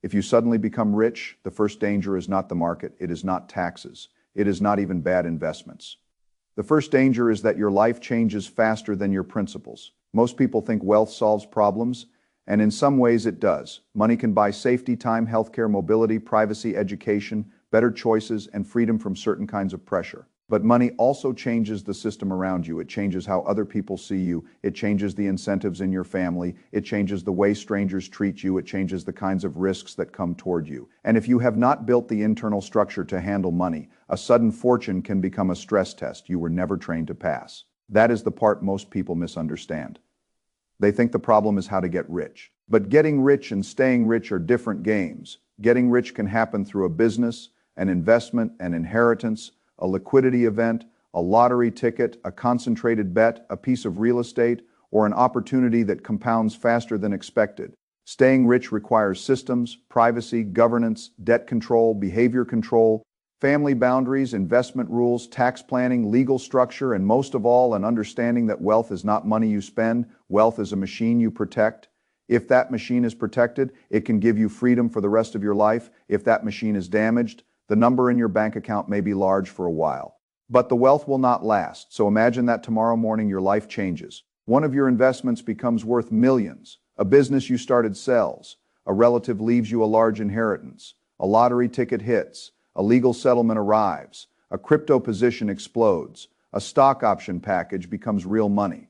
If you suddenly become rich, the first danger is not the market, it is not taxes, it is not even bad investments. The first danger is that your life changes faster than your principles. Most people think wealth solves problems, and in some ways it does. Money can buy safety, time, healthcare, mobility, privacy, education, better choices, and freedom from certain kinds of pressure. But money also changes the system around you. It changes how other people see you. It changes the incentives in your family. It changes the way strangers treat you. It changes the kinds of risks that come toward you. And if you have not built the internal structure to handle money, a sudden fortune can become a stress test you were never trained to pass. That is the part most people misunderstand. They think the problem is how to get rich. But getting rich and staying rich are different games. Getting rich can happen through a business, an investment, an inheritance, a liquidity event, a lottery ticket, a concentrated bet, a piece of real estate, or an opportunity that compounds faster than expected. Staying rich requires systems, privacy, governance, debt control, behavior control, family boundaries, investment rules, tax planning, legal structure, and most of all, an understanding that wealth is not money you spend, wealth is a machine you protect. If that machine is protected, it can give you freedom for the rest of your life. If that machine is damaged, the number in your bank account may be large for a while, but the wealth will not last. So imagine that tomorrow morning your life changes. One of your investments becomes worth millions. A business you started sells. A relative leaves you a large inheritance. A lottery ticket hits. A legal settlement arrives. A crypto position explodes. A stock option package becomes real money.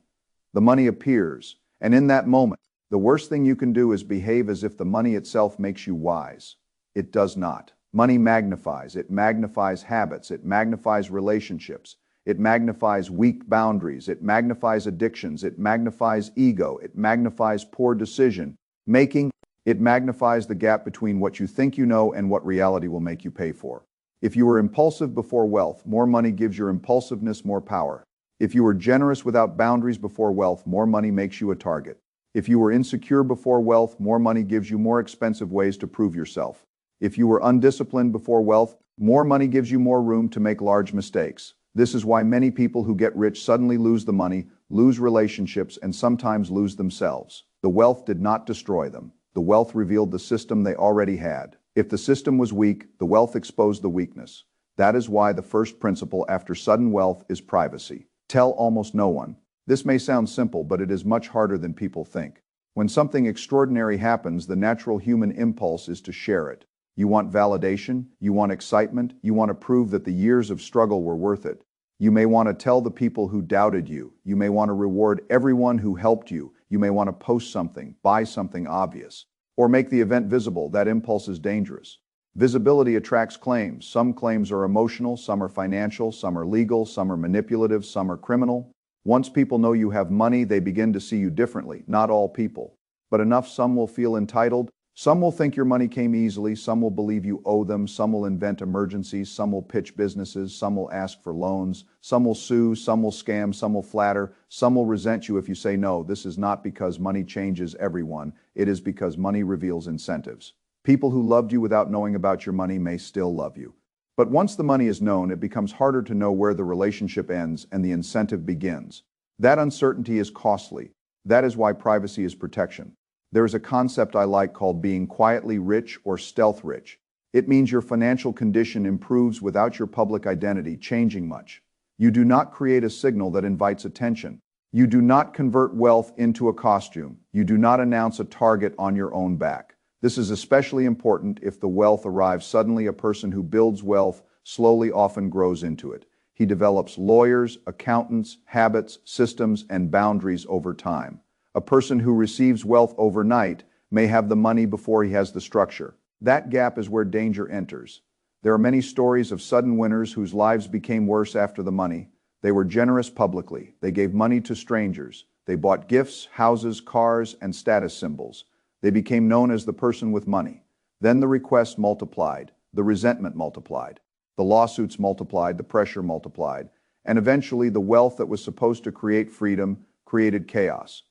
The money appears, and in that moment, the worst thing you can do is behave as if the money itself makes you wise. It does not. Money magnifies. It magnifies habits. It magnifies relationships. It magnifies weak boundaries. It magnifies addictions. It magnifies ego. It magnifies poor decision making. It magnifies the gap between what you think you know and what reality will make you pay for. If you were impulsive before wealth, more money gives your impulsiveness more power. If you were generous without boundaries before wealth, more money makes you a target. If you were insecure before wealth, more money gives you more expensive ways to prove yourself. If you were undisciplined before wealth, more money gives you more room to make large mistakes. This is why many people who get rich suddenly lose the money, lose relationships, and sometimes lose themselves. The wealth did not destroy them. The wealth revealed the system they already had. If the system was weak, the wealth exposed the weakness. That is why the first principle after sudden wealth is privacy. Tell almost no one. This may sound simple, but it is much harder than people think. When something extraordinary happens, the natural human impulse is to share it. You want validation, you want excitement, you want to prove that the years of struggle were worth it. You may want to tell the people who doubted you. You may want to reward everyone who helped you. You may want to post something, buy something obvious, or make the event visible. That impulse is dangerous. Visibility attracts claims. Some claims are emotional, some are financial, some are legal, some are manipulative, some are criminal. Once people know you have money, they begin to see you differently. Not all people, but enough. Some will feel entitled. Some will think your money came easily, some will believe you owe them, some will invent emergencies, some will pitch businesses, some will ask for loans, some will sue, some will scam, some will flatter, some will resent you if you say no. This is not because money changes everyone, it is because money reveals incentives. People who loved you without knowing about your money may still love you. But once the money is known, it becomes harder to know where the relationship ends and the incentive begins. That uncertainty is costly. That is why privacy is protection. There is a concept I like called being quietly rich or stealth rich. It means your financial condition improves without your public identity changing much. You do not create a signal that invites attention. You do not convert wealth into a costume. You do not announce a target on your own back. This is especially important if the wealth arrives suddenly. A person who builds wealth slowly often grows into it. He develops lawyers, accountants, habits, systems, and boundaries over time. A person who receives wealth overnight may have the money before he has the structure. That gap is where danger enters. There are many stories of sudden winners whose lives became worse after the money. They were generous publicly. They gave money to strangers. They bought gifts, houses, cars, and status symbols. They became known as the person with money. Then the requests multiplied, the resentment multiplied, the lawsuits multiplied, the pressure multiplied, and eventually the wealth that was supposed to create freedom created chaos.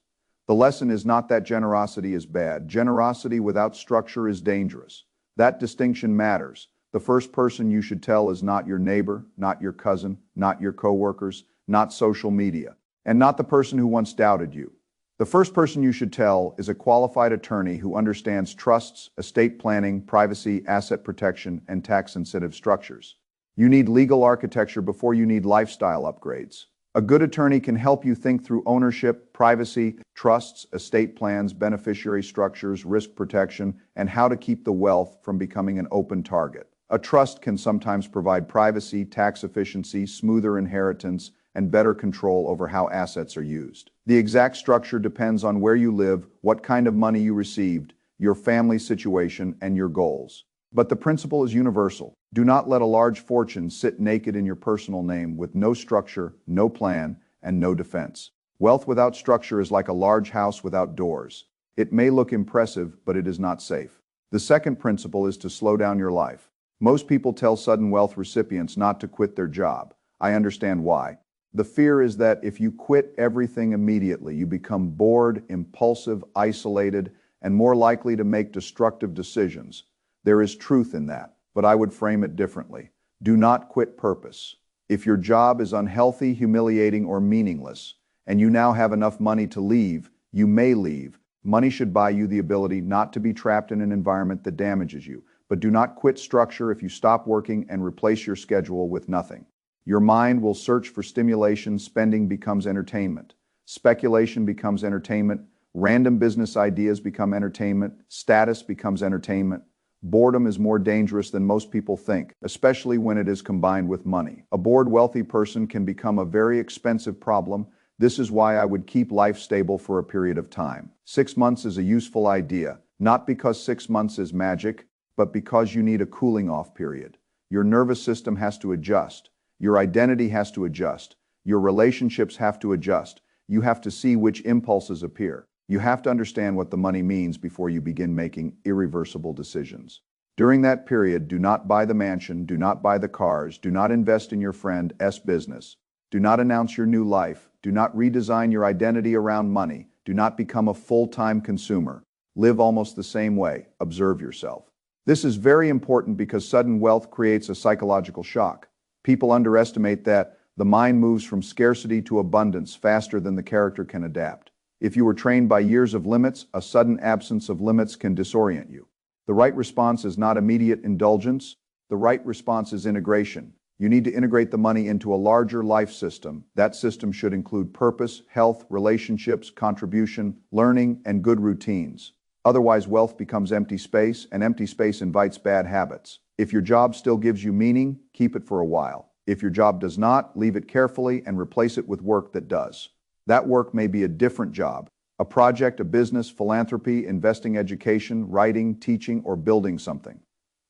The lesson is not that generosity is bad. Generosity without structure is dangerous. That distinction matters. The first person you should tell is not your neighbor, not your cousin, not your coworkers, not social media, and not the person who once doubted you. The first person you should tell is a qualified attorney who understands trusts, estate planning, privacy, asset protection, and tax incentive structures. You need legal architecture before you need lifestyle upgrades. A good attorney can help you think through ownership, privacy, trusts, estate plans, beneficiary structures, risk protection, and how to keep the wealth from becoming an open target. A trust can sometimes provide privacy, tax efficiency, smoother inheritance, and better control over how assets are used. The exact structure depends on where you live, what kind of money you received, your family situation, and your goals. But the principle is universal. Do not let a large fortune sit naked in your personal name with no structure, no plan, and no defense. Wealth without structure is like a large house without doors. It may look impressive, but it is not safe. The second principle is to slow down your life. Most people tell sudden wealth recipients not to quit their job. I understand why. The fear is that if you quit everything immediately, you become bored, impulsive, isolated, and more likely to make destructive decisions. There is truth in that, but I would frame it differently. Do not quit purpose. If your job is unhealthy, humiliating, or meaningless, and you now have enough money to leave, you may leave. Money should buy you the ability not to be trapped in an environment that damages you. But do not quit structure if you stop working and replace your schedule with nothing. Your mind will search for stimulation, spending becomes entertainment. Speculation becomes entertainment. Random business ideas become entertainment. Status becomes entertainment. Boredom is more dangerous than most people think, especially when it is combined with money. A bored wealthy person can become a very expensive problem. This is why I would keep life stable for a period of time. 6 months is a useful idea, not because 6 months is magic, but because you need a cooling off period. Your nervous system has to adjust. Your identity has to adjust. Your relationships have to adjust. You have to see which impulses appear. You have to understand what the money means before you begin making irreversible decisions. During that period, do not buy the mansion, do not buy the cars, do not invest in your friend's business. Do not announce your new life. Do not redesign your identity around money. Do not become a full-time consumer. Live almost the same way. Observe yourself. This is very important because sudden wealth creates a psychological shock. People underestimate that the mind moves from scarcity to abundance faster than the character can adapt. If you were trained by years of limits, a sudden absence of limits can disorient you. The right response is not immediate indulgence. The right response is integration. You need to integrate the money into a larger life system. That system should include purpose, health, relationships, contribution, learning, and good routines. Otherwise, wealth becomes empty space, and empty space invites bad habits. If your job still gives you meaning, keep it for a while. If your job does not, leave it carefully and replace it with work that does. That work may be a different job, a project, a business, philanthropy, investing, education, writing, teaching, or building something.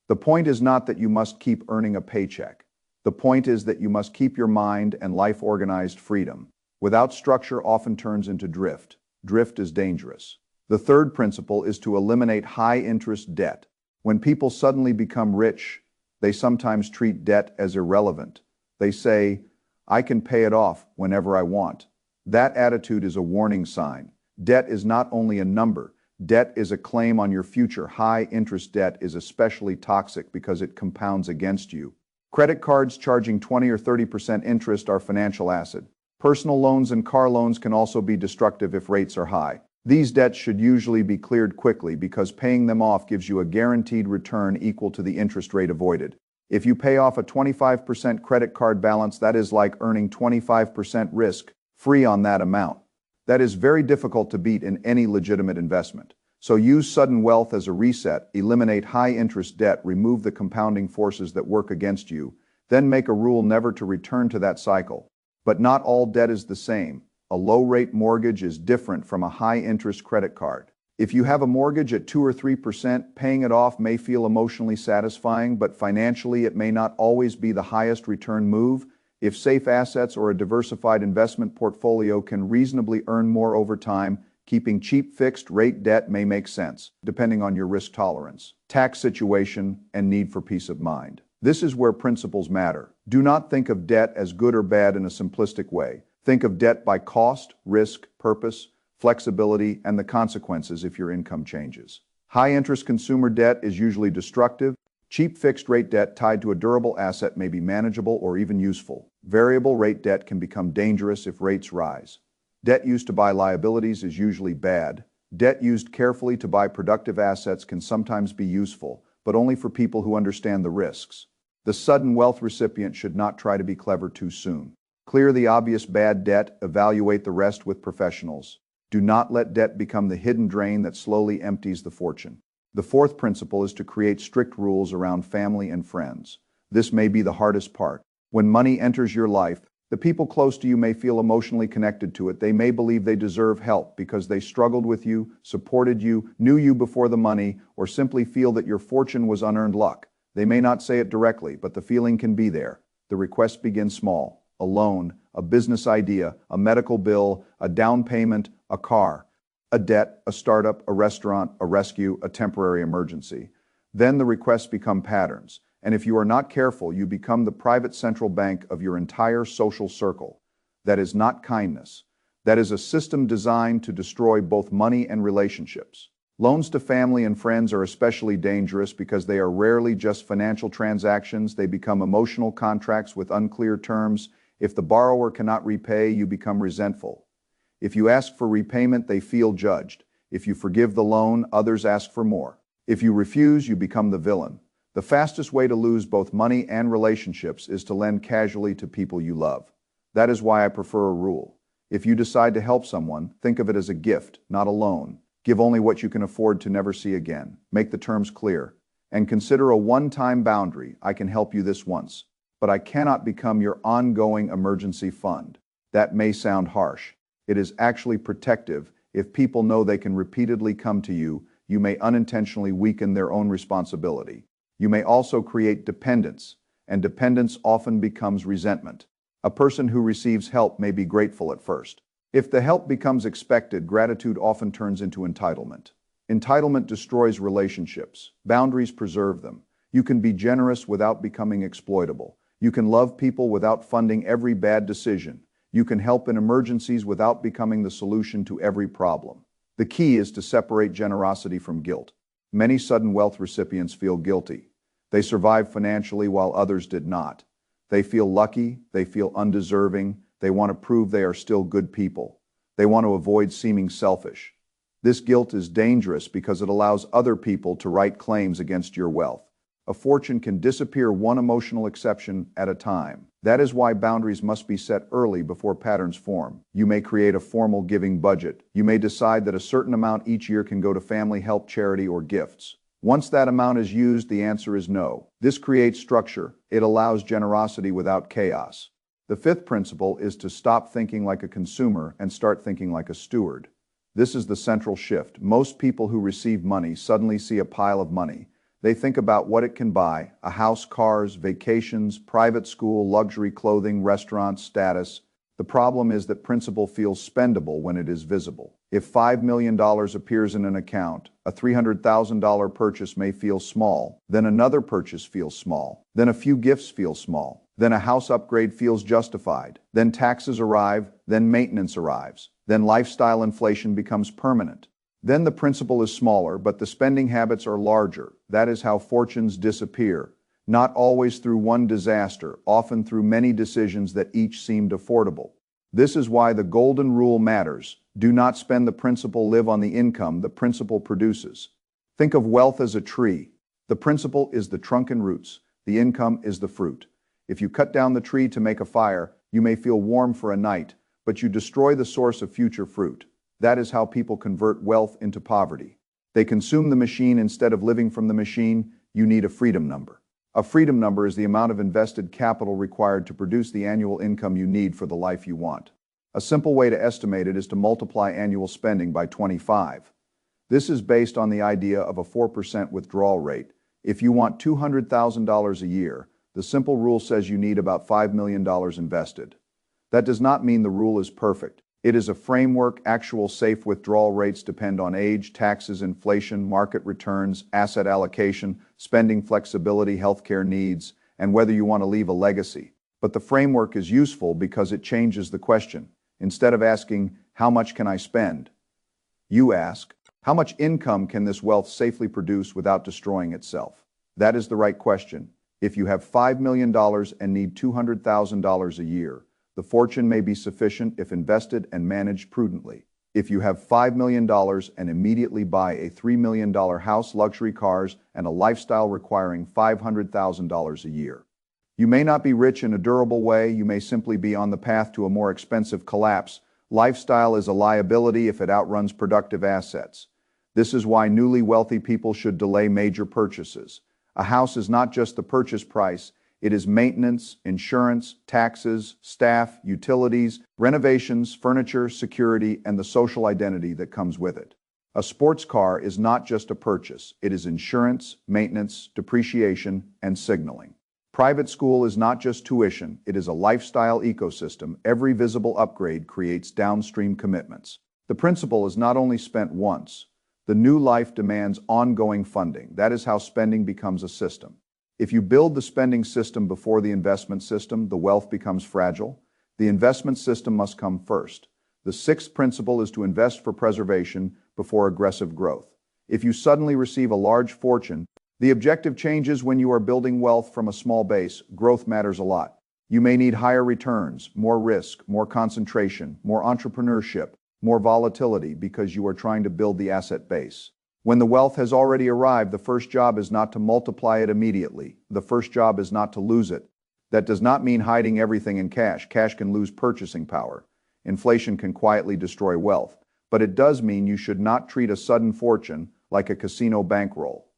The point is not that you must keep earning a paycheck. The point is that you must keep your mind and life organized. Freedom without structure often turns into drift. Drift is dangerous. The third principle is to eliminate high-interest debt. When people suddenly become rich, they sometimes treat debt as irrelevant. They say, "I can pay it off whenever I want." That attitude is a warning sign. Debt is not only a number. Debt is a claim on your future. High-interest debt is especially toxic because it compounds against you. Credit cards charging 20 or 30% interest are financial acid. Personal loans and car loans can also be destructive if rates are high. These debts should usually be cleared quickly because paying them off gives you a guaranteed return equal to the interest rate avoided. If you pay off a 25% credit card balance, that is like earning 25% risk-free on that amount. That is very difficult to beat in any legitimate investment. So use sudden wealth as a reset, eliminate high-interest debt, remove the compounding forces that work against you, then make a rule never to return to that cycle. But not all debt is the same. A low-rate mortgage is different from a high-interest credit card. If you have a mortgage at 2 or 3%, paying it off may feel emotionally satisfying, but financially it may not always be the highest return move. If safe assets or a diversified investment portfolio can reasonably earn more over time, keeping cheap fixed-rate debt may make sense, depending on your risk tolerance, tax situation, and need for peace of mind. This is where principles matter. Do not think of debt as good or bad in a simplistic way. Think of debt by cost, risk, purpose, flexibility, and the consequences if your income changes. High-interest consumer debt is usually destructive. Cheap fixed-rate debt tied to a durable asset may be manageable or even useful. Variable rate debt can become dangerous if rates rise. Debt used to buy liabilities is usually bad. Debt used carefully to buy productive assets can sometimes be useful, but only for people who understand the risks. The sudden wealth recipient should not try to be clever too soon. Clear the obvious bad debt, evaluate the rest with professionals. Do not let debt become the hidden drain that slowly empties the fortune. The fourth principle is to create strict rules around family and friends. This may be the hardest part. When money enters your life, the people close to you may feel emotionally connected to it. They may believe they deserve help because they struggled with you, supported you, knew you before the money, or simply feel that your fortune was unearned luck. They may not say it directly, but the feeling can be there. The request begins small: a loan, a business idea, a medical bill, a down payment, a car, a debt, a startup, a restaurant, a rescue, a temporary emergency. Then the requests become patterns. And if you are not careful, you become the private central bank of your entire social circle. That is not kindness. That is a system designed to destroy both money and relationships. Loans to family and friends are especially dangerous because they are rarely just financial transactions. They become emotional contracts with unclear terms. If the borrower cannot repay, you become resentful. If you ask for repayment, they feel judged. If you forgive the loan, others ask for more. If you refuse, you become the villain. The fastest way to lose both money and relationships is to lend casually to people you love. That is why I prefer a rule. If you decide to help someone, think of it as a gift, not a loan. Give only what you can afford to never see again. Make the terms clear. And consider a one-time boundary. I can help you this once, but I cannot become your ongoing emergency fund. That may sound harsh. It is actually protective. If people know they can repeatedly come to you, you may unintentionally weaken their own responsibility. You may also create dependence, and dependence often becomes resentment. A person who receives help may be grateful at first. If the help becomes expected, gratitude often turns into entitlement. Entitlement destroys relationships. Boundaries preserve them. You can be generous without becoming exploitable. You can love people without funding every bad decision. You can help in emergencies without becoming the solution to every problem. The key is to separate generosity from guilt. Many sudden wealth recipients feel guilty. They survived financially while others did not. They feel lucky, they feel undeserving, they want to prove they are still good people. They want to avoid seeming selfish. This guilt is dangerous because it allows other people to write claims against your wealth. A fortune can disappear one emotional exception at a time. That is why boundaries must be set early before patterns form. You may create a formal giving budget. You may decide that a certain amount each year can go to family help, charity, or gifts. Once that amount is used, the answer is no. This creates structure. It allows generosity without chaos. The fifth principle is to stop thinking like a consumer and start thinking like a steward. This is the central shift. Most people who receive money suddenly see a pile of money. They think about what it can buy: a house, cars, vacations, private school, luxury clothing, restaurants, status. The problem is that principle feels spendable when it is visible. If $5 million appears in an account, a $300,000 purchase may feel small, then another purchase feels small, then a few gifts feel small, then a house upgrade feels justified, then taxes arrive, then maintenance arrives, then lifestyle inflation becomes permanent. Then the principle is smaller, but the spending habits are larger. That is how fortunes disappear. Not always through one disaster, often through many decisions that each seemed affordable. This is why the golden rule matters. Do not spend the principal, live on the income the principal produces. Think of wealth as a tree. The principal is the trunk and roots. The income is the fruit. If you cut down the tree to make a fire, you may feel warm for a night, but you destroy the source of future fruit. That is how people convert wealth into poverty. They consume the machine instead of living from the machine. You need a freedom number. A freedom number is the amount of invested capital required to produce the annual income you need for the life you want. A simple way to estimate it is to multiply annual spending by 25. This is based on the idea of a 4% withdrawal rate. If you want $200,000 a year, the simple rule says you need about $5 million invested. That does not mean the rule is perfect. It is a framework. Actual safe withdrawal rates depend on age, taxes, inflation, market returns, asset allocation, spending flexibility, healthcare needs, and whether you want to leave a legacy. But the framework is useful because it changes the question. Instead of asking, how much can I spend? You ask, how much income can this wealth safely produce without destroying itself? That is the right question. If you have $5 million and need $200,000 a year, The fortune may be sufficient if invested and managed prudently. If you have $5 million and immediately buy a $3 million house, luxury cars, and a lifestyle requiring $500,000 a year. You may not be rich in a durable way, you may simply be on the path to a more expensive collapse. Lifestyle is a liability if it outruns productive assets. This is why newly wealthy people should delay major purchases. A house is not just the purchase price, it is maintenance, insurance, taxes, staff, utilities, renovations, furniture, security, and the social identity that comes with it. A sports car is not just a purchase, it is insurance, maintenance, depreciation, and signaling. Private school is not just tuition, it is a lifestyle ecosystem. Every visible upgrade creates downstream commitments. The principal is not only spent once. The new life demands ongoing funding. That is how spending becomes a system. If you build the spending system before the investment system, the wealth becomes fragile. The investment system must come first. The sixth principle is to invest for preservation before aggressive growth. If you suddenly receive a large fortune, the objective changes. When you are building wealth from a small base. Growth matters a lot. You may need higher returns, more risk, more concentration, more entrepreneurship, more volatility because you are trying to build the asset base. When the wealth has already arrived, the first job is not to multiply it immediately. The first job is not to lose it. That does not mean hiding everything in cash. Cash can lose purchasing power. Inflation can quietly destroy wealth. But it does mean you should not treat a sudden fortune like a casino bankroll.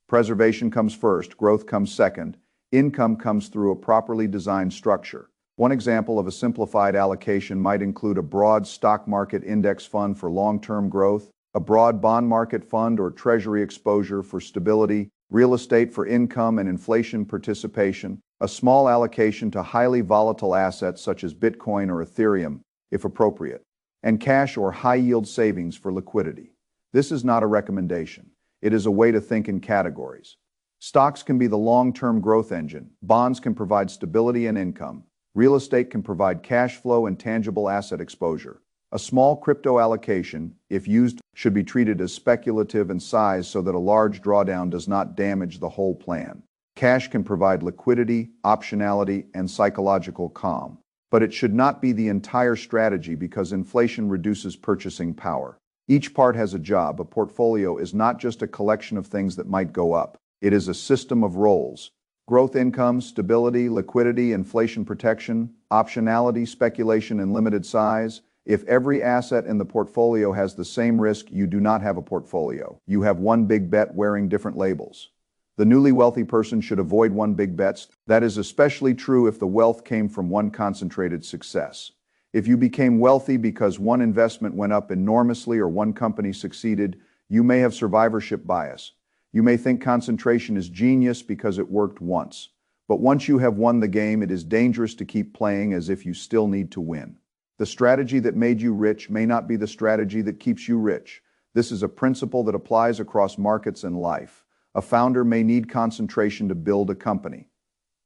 Preservation comes first, growth comes second, income comes through a properly designed structure. One example of a simplified allocation might include a broad stock market index fund for long-term growth, a broad bond market fund or treasury exposure for stability, real estate for income and inflation participation, a small allocation to highly volatile assets such as Bitcoin or Ethereum, if appropriate, and cash or high-yield savings for liquidity. This is not a recommendation. It is a way to think in categories. Stocks can be the long-term growth engine. Bonds can provide stability and income. Real estate can provide cash flow and tangible asset exposure. A small crypto allocation, if used, should be treated as speculative in size so that a large drawdown does not damage the whole plan. Cash can provide liquidity, optionality, and psychological calm. But it should not be the entire strategy because inflation reduces purchasing power. Each part has a job. A portfolio is not just a collection of things that might go up. It is a system of roles. Growth income, stability, liquidity, inflation protection, optionality, speculation, and limited size. If every asset in the portfolio has the same risk, you do not have a portfolio. You have one big bet wearing different labels. The newly wealthy person should avoid one big bets. That is especially true if the wealth came from one concentrated success. If you became wealthy because one investment went up enormously or one company succeeded, you may have survivorship bias. You may think concentration is genius because it worked once. But once you have won the game, it is dangerous to keep playing as if you still need to win. The strategy that made you rich may not be the strategy that keeps you rich. This is a principle that applies across markets and life. A founder may need concentration to build a company.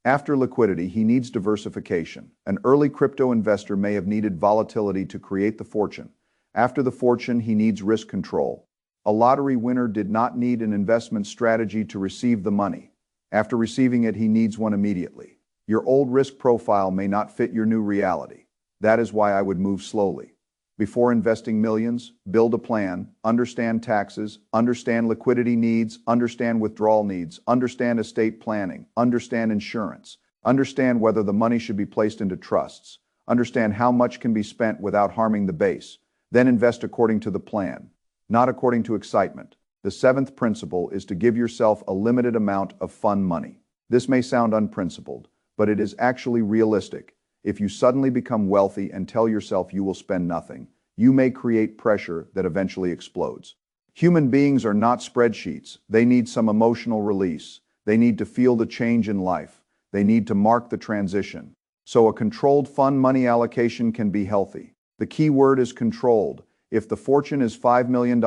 After liquidity, he needs diversification. An early crypto investor may have needed volatility to create the fortune. After the fortune, he needs risk control. A lottery winner did not need an investment strategy to receive the money. After receiving it, he needs one immediately. Your old risk profile may not fit your new reality. That is why I would move slowly. Before investing millions, build a plan, understand taxes, understand liquidity needs, understand withdrawal needs, understand estate planning, understand insurance, understand whether the money should be placed into trusts, understand how much can be spent without harming the base, then invest according to the plan, not according to excitement. The seventh principle is to give yourself a limited amount of fun money. This may sound unprincipled, but it is actually realistic. If you suddenly become wealthy and tell yourself you will spend nothing, you may create pressure that eventually explodes. Human beings are not spreadsheets. They need some emotional release. They need to feel the change in life. They need to mark the transition. So a controlled fun money allocation can be healthy. The key word is controlled. If the fortune is $5 million,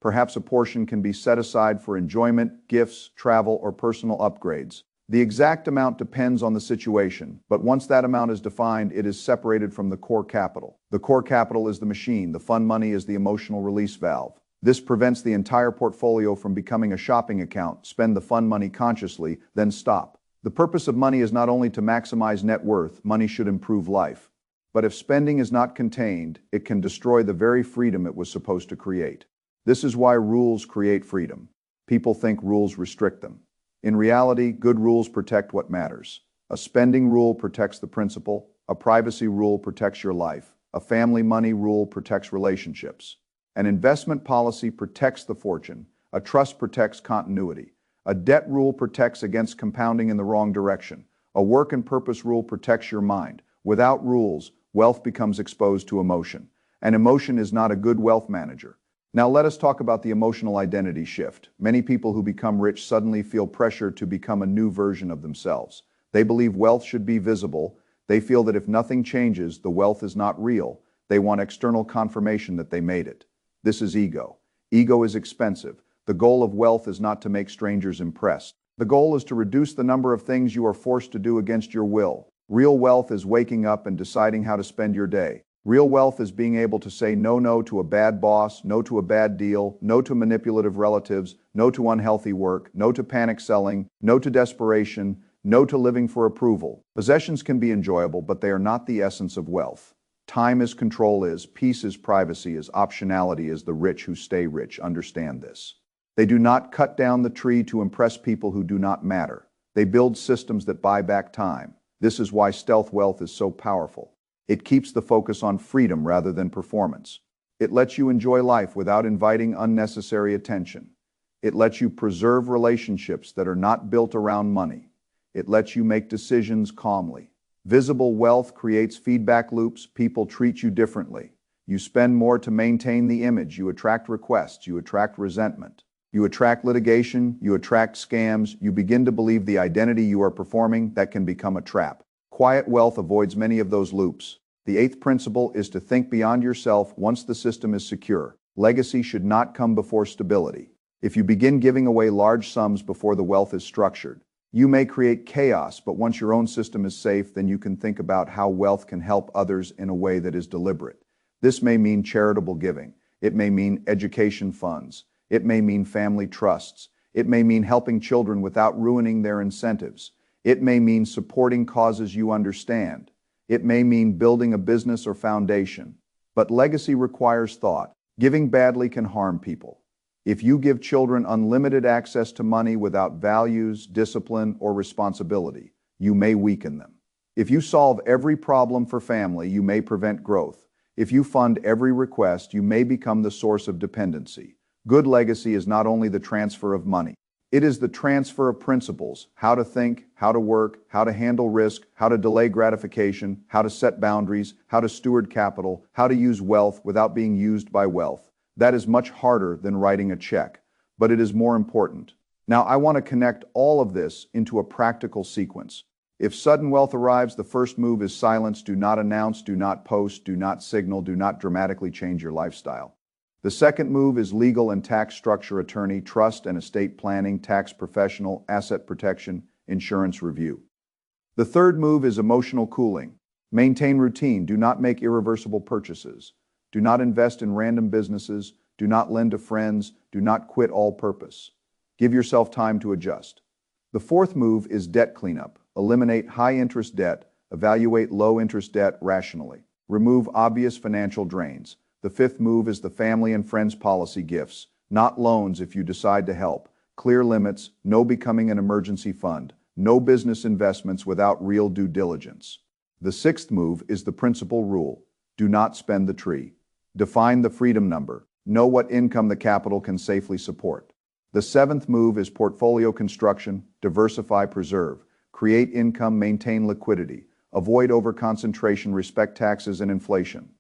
perhaps a portion can be set aside for enjoyment, gifts, travel, or personal upgrades. The exact amount depends on the situation, but once that amount is defined, it is separated from the core capital. The core capital is the machine. The fun money is the emotional release valve. This prevents the entire portfolio from becoming a shopping account. Spend the fun money consciously, then stop. The purpose of money is not only to maximize net worth. Money should improve life. But if spending is not contained, it can destroy the very freedom it was supposed to create. This is why rules create freedom. People think rules restrict them. In reality, good rules protect what matters. A spending rule protects the principal, a privacy rule protects your life, a family money rule protects relationships. An investment policy protects the fortune, a trust protects continuity, a debt rule protects against compounding in the wrong direction, a work and purpose rule protects your mind. Without rules, wealth becomes exposed to emotion, and emotion is not a good wealth manager. Now let us talk about the emotional identity shift. Many people who become rich suddenly feel pressure to become a new version of themselves. They believe wealth should be visible. They feel that if nothing changes, the wealth is not real. They want external confirmation that they made it. This is ego. Ego is expensive. The goal of wealth is not to make strangers impressed. The goal is to reduce the number of things you are forced to do against your will. Real wealth is waking up and deciding how to spend your day. Real wealth is being able to say no to a bad boss, no to a bad deal, no to manipulative relatives, no to unhealthy work, no to panic selling, no to desperation, no to living for approval. Possessions can be enjoyable, but they are not the essence of wealth. Time is control is, peace is privacy is, optionality is. The rich who stay rich understand this. They do not cut down the tree to impress people who do not matter. They build systems that buy back time. This is why stealth wealth is so powerful. It keeps the focus on freedom rather than performance. It lets you enjoy life without inviting unnecessary attention. It lets you preserve relationships that are not built around money. It lets you make decisions calmly. Visible wealth creates feedback loops. People treat you differently. You spend more to maintain the image. You attract requests. You attract resentment. You attract litigation. You attract scams. You begin to believe the identity you are performing that can become a trap. Quiet wealth avoids many of those loops. The eighth principle is to think beyond yourself once the system is secure. Legacy should not come before stability. If you begin giving away large sums before the wealth is structured, you may create chaos, but once your own system is safe, then you can think about how wealth can help others in a way that is deliberate. This may mean charitable giving. It may mean education funds. It may mean family trusts. It may mean helping children without ruining their incentives. It may mean supporting causes you understand. It may mean building a business or foundation. But legacy requires thought. Giving badly can harm people. If you give children unlimited access to money without values, discipline, or responsibility, you may weaken them. If you solve every problem for family, you may prevent growth. If you fund every request, you may become the source of dependency. Good legacy is not only the transfer of money. It is the transfer of principles, how to think, how to work, how to handle risk, how to delay gratification, how to set boundaries, how to steward capital, how to use wealth without being used by wealth. That is much harder than writing a check, but it is more important. Now, I want to connect all of this into a practical sequence. If sudden wealth arrives, the first move is silence. Do not announce, do not post, do not signal, do not dramatically change your lifestyle. The second move is legal and tax structure, attorney, trust and estate planning, tax professional, asset protection, insurance review. The third move is emotional cooling. Maintain routine. Do not make irreversible purchases. Do not invest in random businesses. Do not lend to friends. Do not quit all purpose. Give yourself time to adjust. The fourth move is debt cleanup. Eliminate high-interest debt. Evaluate low-interest debt rationally. Remove obvious financial drains. The fifth move is the family and friends policy, gifts, not loans if you decide to help. Clear limits, no becoming an emergency fund, no business investments without real due diligence. The sixth move is the principal rule. Do not spend the tree. Define the freedom number. Know what income the capital can safely support. The seventh move is portfolio construction. Diversify, preserve. Create income, maintain liquidity. Avoid overconcentration, respect taxes and inflation.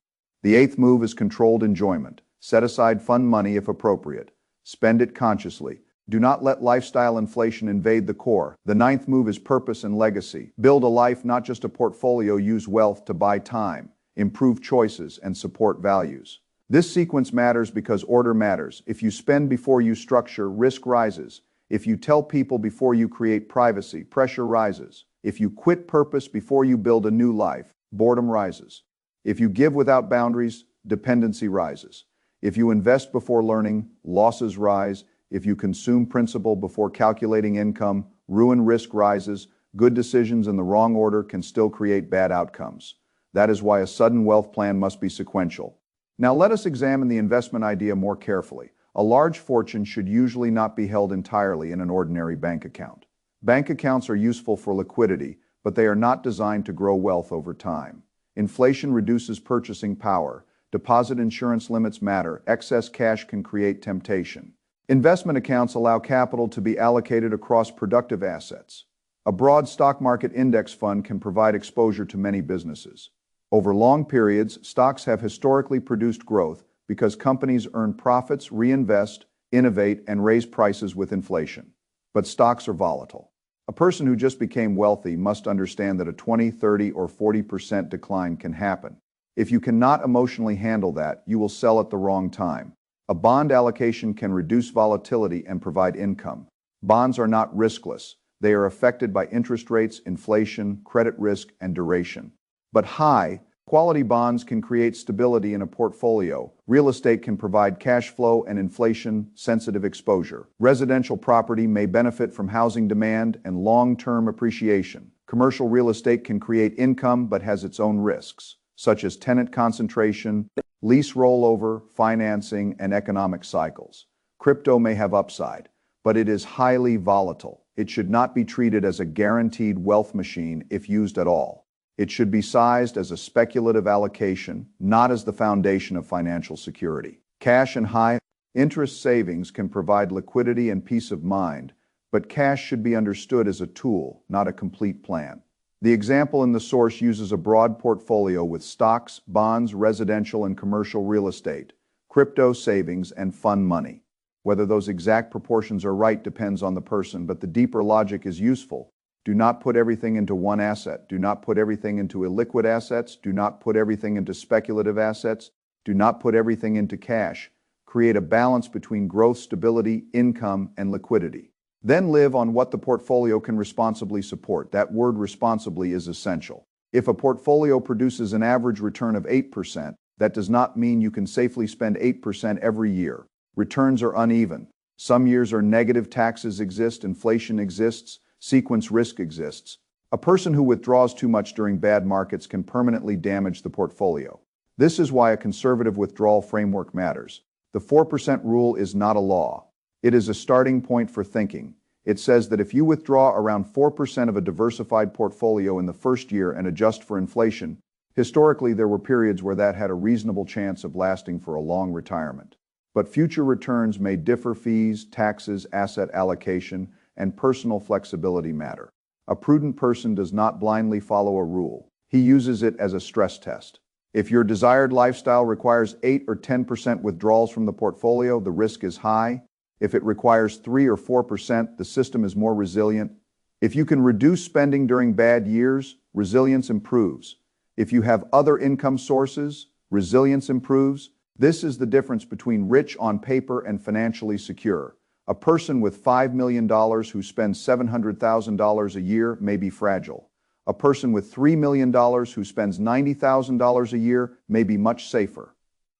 The eighth move is controlled enjoyment. Set aside fun money if appropriate. Spend it consciously. Do not let lifestyle inflation invade the core. The ninth move is purpose and legacy. Build a life, not just a portfolio. Use wealth to buy time, improve choices, and support values. This sequence matters because order matters. If you spend before you structure, risk rises. If you tell people before you create privacy, pressure rises. If you quit purpose before you build a new life, boredom rises. If you give without boundaries, dependency rises. If you invest before learning, losses rise. If you consume principle before calculating income, ruin risk rises. Good decisions in the wrong order can still create bad outcomes. That is why a sudden wealth plan must be sequential. Now let us examine the investment idea more carefully. A large fortune should usually not be held entirely in an ordinary bank account. Bank accounts are useful for liquidity, but they are not designed to grow wealth over time. Inflation reduces purchasing power. Deposit insurance limits matter. Excess cash can create temptation. Investment accounts allow capital to be allocated across productive assets. A broad stock market index fund can provide exposure to many businesses. Over long periods, stocks have historically produced growth because companies earn profits, reinvest, innovate, and raise prices with inflation. But stocks are volatile. A person who just became wealthy must understand that a 20, 30, or 40% decline can happen. If you cannot emotionally handle that, you will sell at the wrong time. A bond allocation can reduce volatility and provide income. Bonds are not riskless. They are affected by interest rates, inflation, credit risk, and duration. But high-quality bonds can create stability in a portfolio. Real estate can provide cash flow and inflation-sensitive exposure. Residential property may benefit from housing demand and long-term appreciation. Commercial real estate can create income but has its own risks, such as tenant concentration, lease rollover, financing, and economic cycles. Crypto may have upside, but it is highly volatile. It should not be treated as a guaranteed wealth machine if used at all. It should be sized as a speculative allocation, not as the foundation of financial security. Cash and high-interest savings can provide liquidity and peace of mind, but cash should be understood as a tool, not a complete plan. The example in the source uses a broad portfolio with stocks, bonds, residential and commercial real estate, crypto, savings, and fund money. Whether those exact proportions are right depends on the person, but the deeper logic is useful. Do not put everything into one asset. Do not put everything into illiquid assets. Do not put everything into speculative assets. Do not put everything into cash. Create a balance between growth, stability, income, and liquidity. Then live on what the portfolio can responsibly support. That word responsibly is essential. If a portfolio produces an average return of 8%, that does not mean you can safely spend 8% every year. Returns are uneven. Some years are negative, taxes exist, inflation exists, sequence risk exists. A person who withdraws too much during bad markets can permanently damage the portfolio. This is why a conservative withdrawal framework matters. The 4% rule is not a law. It is a starting point for thinking. It says that if you withdraw around 4% of a diversified portfolio in the first year and adjust for inflation, historically there were periods where that had a reasonable chance of lasting for a long retirement. But future returns may differ. Fees, taxes, asset allocation, and personal flexibility matter. A prudent person does not blindly follow a rule. He uses it as a stress test. If your desired lifestyle requires 8 or 10% withdrawals from the portfolio, the risk is high. If it requires 3 or 4%, the system is more resilient. If you can reduce spending during bad years, resilience improves. If you have other income sources, resilience improves. This is the difference between rich on paper and financially secure. A person with $5 million who spends $700,000 a year may be fragile. A person with $3 million who spends $90,000 a year may be much safer.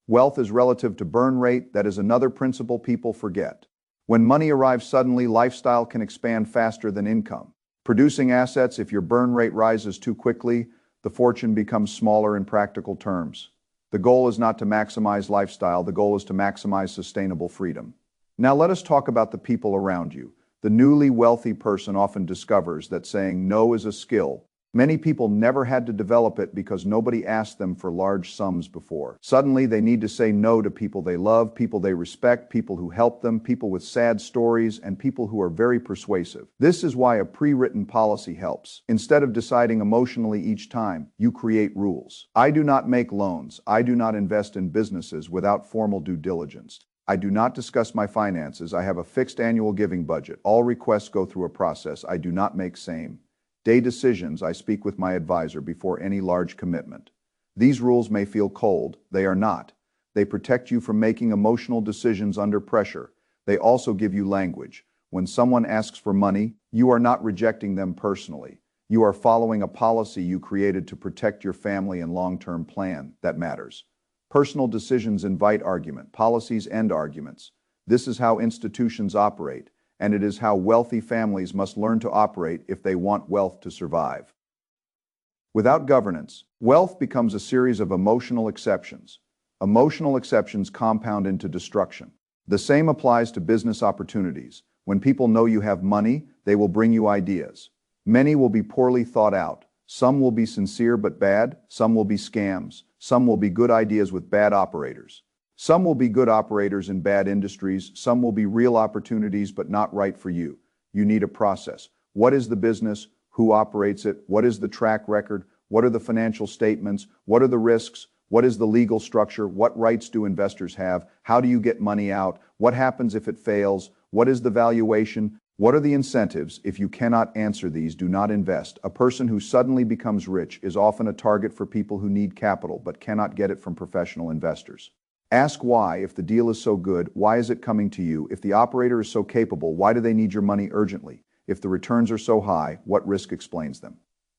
Wealth is relative to burn rate. That is another principle people forget. When money arrives suddenly, lifestyle can expand faster than income. Producing assets, if your burn rate rises too quickly, the fortune becomes smaller in practical terms. The goal is not to maximize lifestyle. The goal is to maximize sustainable freedom. Now let us talk about the people around you. The newly wealthy person often discovers that saying no is a skill. Many people never had to develop it because nobody asked them for large sums before. Suddenly, they need to say no to people they love, people they respect, people who help them, people with sad stories, and people who are very persuasive. This is why a pre-written policy helps. Instead of deciding emotionally each time, you create rules. I do not make loans. I do not invest in businesses without formal due diligence. I do not discuss my finances. I have a fixed annual giving budget. All requests go through a process. I do not make same-day decisions. I speak with my advisor before any large commitment. These rules may feel cold. They are not. They protect you from making emotional decisions under pressure. They also give you language. When someone asks for money, you are not rejecting them personally. You are following a policy you created to protect your family and long-term plan. That matters. Personal decisions invite argument. Policies end arguments. This is how institutions operate, and it is how wealthy families must learn to operate if they want wealth to survive. Without governance, wealth becomes a series of emotional exceptions. Emotional exceptions compound into destruction. The same applies to business opportunities. When people know you have money, they will bring you ideas. Many will be poorly thought out. Some will be sincere but bad. Some will be scams. Some will be good ideas with bad operators. Some will be good operators in bad industries. Some will be real opportunities but not right for you. You need a process. What is the business? Who operates it? What is the track record? What are the financial statements? What are the risks? What is the legal structure? What rights do investors have? How do you get money out? What happens if it fails? What is the valuation? What are the incentives? If you cannot answer these, do not invest. A person who suddenly becomes rich is often a target for people who need capital but cannot get it from professional investors. Ask why. If the deal is so good, why is it coming to you? If the operator is so capable, why do they need your money urgently? If the returns are so high, what risk explains them?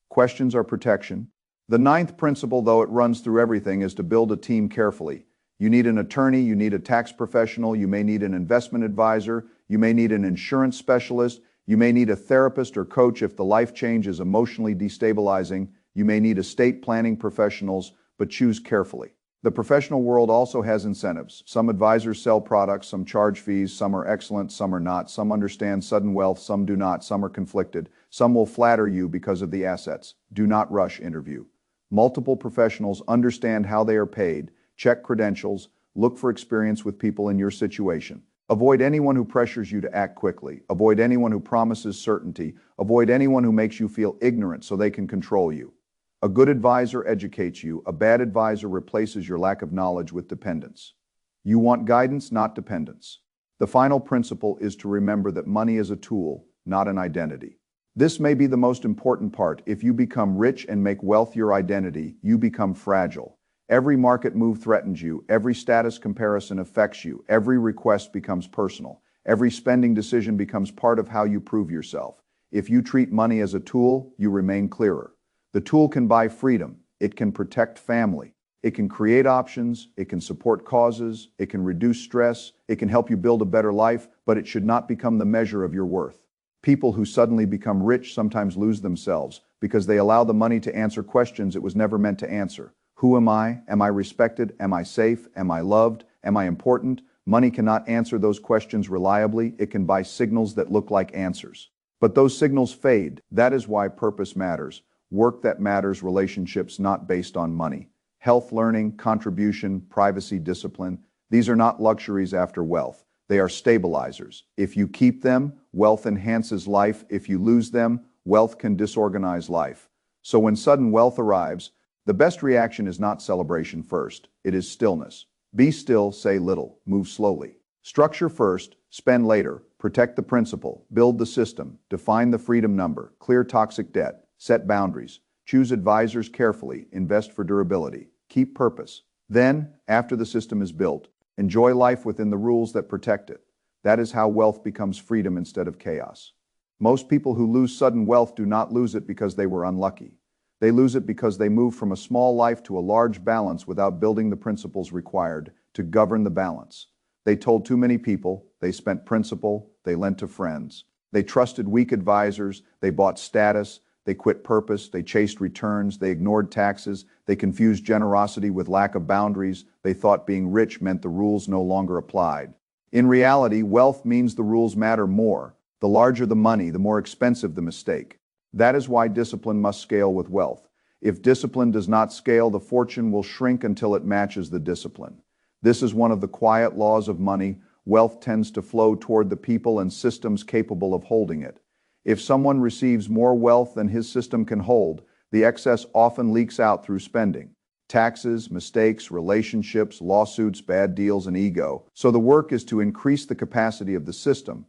Questions are protection. The ninth principle, though it runs through everything, is to build a team carefully. You need an attorney, you need a tax professional, you may need an investment advisor, you may need an insurance specialist, you may need a therapist or coach if the life change is emotionally destabilizing, you may need estate planning professionals, but choose carefully. The professional world also has incentives. Some advisors sell products, some charge fees, some are excellent, some are not, some understand sudden wealth, some do not, some are conflicted, some will flatter you because of the assets. Do not rush interview. Multiple professionals understand how they are paid, check credentials, look for experience with people in your situation. Avoid anyone who pressures you to act quickly. Avoid anyone who promises certainty. Avoid anyone who makes you feel ignorant so they can control you. A good advisor educates you. A bad advisor replaces your lack of knowledge with dependence. You want guidance, not dependence. The final principle is to remember that money is a tool, not an identity. This may be the most important part. If you become rich and make wealth your identity, you become fragile. Every market move threatens you. Every status comparison affects you. Every request becomes personal. Every spending decision becomes part of how you prove yourself. If you treat money as a tool, you remain clearer. The tool can buy freedom. It can protect family. It can create options. It can support causes. It can reduce stress. It can help you build a better life, but it should not become the measure of your worth. People who suddenly become rich sometimes lose themselves because they allow the money to answer questions it was never meant to answer. Who am I? Am I respected? Am I safe? Am I loved? Am I important? Money cannot answer those questions reliably. It can buy signals that look like answers. But those signals fade. That is why purpose matters. Work that matters, relationships not based on money. Health, learning, contribution, privacy, discipline. These are not luxuries after wealth. They are stabilizers. If you keep them, wealth enhances life. If you lose them, wealth can disorganize life. So when sudden wealth arrives, the best reaction is not celebration first. It is stillness. Be still, say little, move slowly. Structure first, spend later, protect the principle, build the system, define the freedom number, clear toxic debt, set boundaries, choose advisors carefully, invest for durability, keep purpose. Then, after the system is built, enjoy life within the rules that protect it. That is how wealth becomes freedom instead of chaos. Most people who lose sudden wealth do not lose it because they were unlucky. They lose it because they move from a small life to a large balance without building the principles required to govern the balance. They told too many people, they spent principle, they lent to friends. They trusted weak advisors, they bought status, they quit purpose, they chased returns, they ignored taxes, they confused generosity with lack of boundaries, they thought being rich meant the rules no longer applied. In reality, wealth means the rules matter more. The larger the money, the more expensive the mistake. That is why discipline must scale with wealth. If discipline does not scale, the fortune will shrink until it matches the discipline. This is one of the quiet laws of money. Wealth tends to flow toward the people and systems capable of holding it. If someone receives more wealth than his system can hold, the excess often leaks out through spending. Taxes, mistakes, relationships, lawsuits, bad deals, and ego. So the work is to increase the capacity of the system.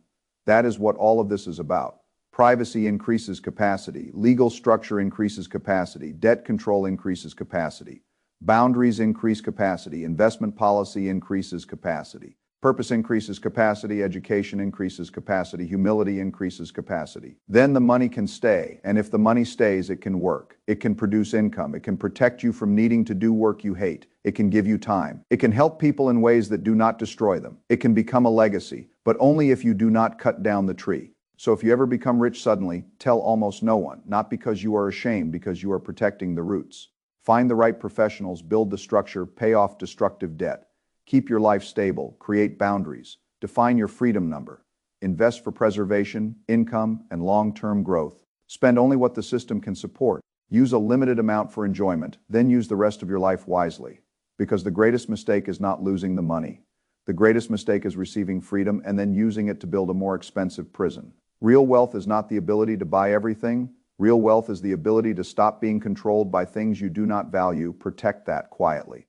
That is what all of this is about. Privacy increases capacity. Legal structure increases capacity. Debt control increases capacity. Boundaries increase capacity. Investment policy increases capacity. Purpose increases capacity, education increases capacity, humility increases capacity. Then the money can stay, and if the money stays, it can work. It can produce income. It can protect you from needing to do work you hate. It can give you time. It can help people in ways that do not destroy them. It can become a legacy, but only if you do not cut down the tree. So if you ever become rich suddenly, tell almost no one, not because you are ashamed, because you are protecting the roots. Find the right professionals, build the structure, pay off destructive debt. Keep your life stable, create boundaries, define your freedom number. Invest for preservation, income, and long-term growth. Spend only what the system can support. Use a limited amount for enjoyment, then use the rest of your life wisely. Because the greatest mistake is not losing the money. The greatest mistake is receiving freedom and then using it to build a more expensive prison. Real wealth is not the ability to buy everything. Real wealth is the ability to stop being controlled by things you do not value. Protect that quietly.